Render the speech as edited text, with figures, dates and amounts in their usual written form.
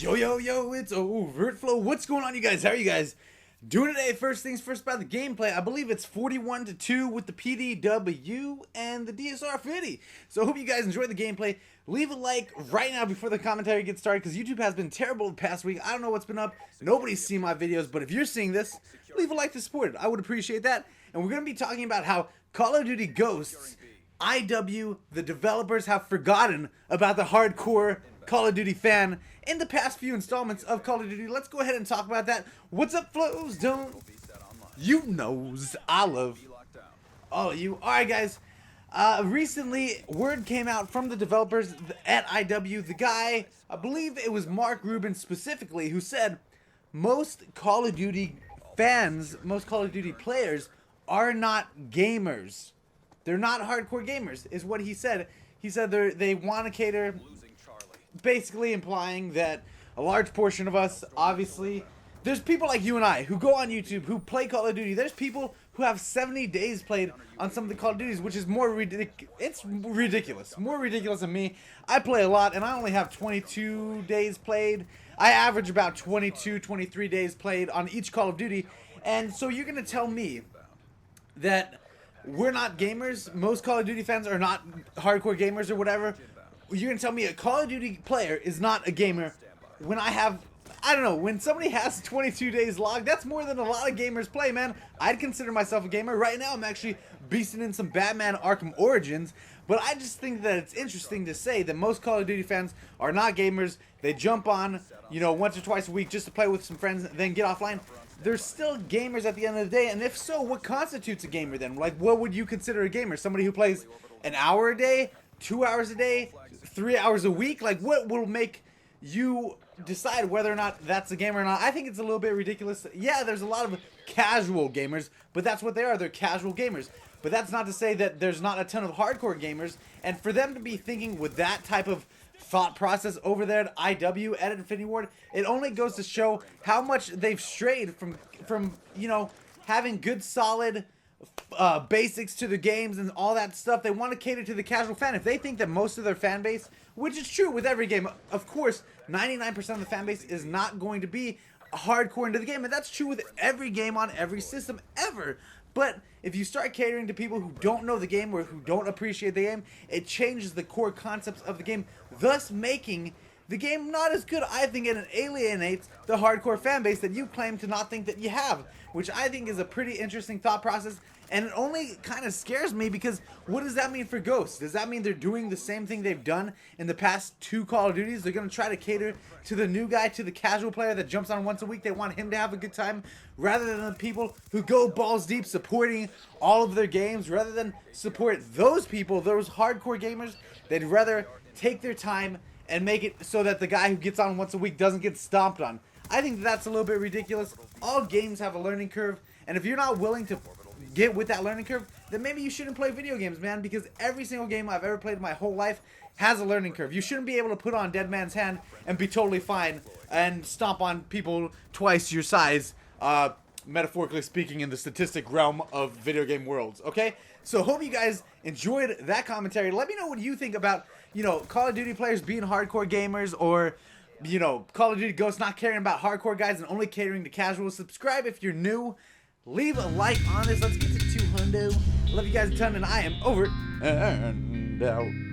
Yo, yo, yo, it's overtflow. What's going on, you guys? How are you guys doing today? First things first about the gameplay. I believe it's 41-2 with the PDW and the DSR 50. So I hope you guys enjoy the gameplay. Leave a like right now before the commentary gets started, because YouTube has been terrible the past week. I don't know what's been up. Nobody's seen my videos, but if you're seeing this, leave a like to support it. I would appreciate that. And we're going to be talking about how Call of Duty Ghosts, IW, the developers have forgotten about the hardcore Call of Duty fan in the past few installments of Call of Duty. Let's go ahead and talk about that. What's up, flows? Don't you knows I love all of you. Alright, guys. Recently, word came out from the developers at IW. The guy, I believe it was Mark Rubin specifically, who said most Call of Duty fans, most Call of Duty players are not gamers. They're not hardcore gamers, is what he said. He said they want to cater, basically implying that a large portion of us, obviously, there's people like you and I who go on YouTube, who play Call of Duty. There's people who have 70 days played on some of the Call of Duties, which is more ridiculous. It's ridiculous. More ridiculous than me. I play a lot, and I only have 22 days played. I average about 22, 23 days played on each Call of Duty. And so you're going to tell me that we're not gamers? Most Call of Duty fans are not hardcore gamers or whatever? You're going to tell me a Call of Duty player is not a gamer when I have, I don't know, when somebody has 22 days logged, that's more than a lot of gamers play, man. I'd consider myself a gamer. Right now, I'm actually beasting in some Batman Arkham Origins, but I just think that it's interesting to say that most Call of Duty fans are not gamers. They jump on, you know, once or twice a week just to play with some friends, then get offline. They're still gamers at the end of the day, and if so, what constitutes a gamer then? Like, what would you consider a gamer? Somebody who plays an hour a day, 2 hours a day, 3 hours a week? Like, what will make you decide whether or not that's a gamer or not? I think it's a little bit ridiculous. Yeah, there's a lot of casual gamers, but that's what they are. They're casual gamers. But that's not to say that there's not a ton of hardcore gamers, and for them to be thinking with that type of thought process over there at IW at Infinity Ward, it only goes to show how much they've strayed from you know, having good solid basics to the games and all that stuff. They want to cater to the casual fan. If they think that most of their fan base, which is true with every game, of course 99% of the fan base is not going to be hardcore into the game, and that's true with every game on every system ever. But if you start catering to people who don't know the game or who don't appreciate the game, it changes the core concepts of the game, thus making the game not as good. I think it alienates the hardcore fan base that you claim to not think that you have, which I think is a pretty interesting thought process. And it only kind of scares me, because what does that mean for Ghosts? Does that mean they're doing the same thing they've done in the past two Call of Duties? They're going to try to cater to the new guy, to the casual player that jumps on once a week. They want him to have a good time, rather than the people who go balls deep supporting all of their games. Rather than support those people, those hardcore gamers, they'd rather take their time and make it so that the guy who gets on once a week doesn't get stomped on. I think that's a little bit ridiculous. All games have a learning curve, and if you're not willing to get with that learning curve, then maybe you shouldn't play video games, man, because every single game I've ever played in my whole life has a learning curve. You shouldn't be able to put on Dead Man's Hand and be totally fine and stomp on people twice your size, metaphorically speaking, in the statistic realm of video game worlds, okay? So hope you guys enjoyed that commentary. Let me know what you think about, you know, Call of Duty players being hardcore gamers, or, you know, Call of Duty Ghosts not caring about hardcore guys and only catering to casuals. Subscribe if you're new. Leave a like on this. Let's get to 200. Love you guys a ton, and I am over and out.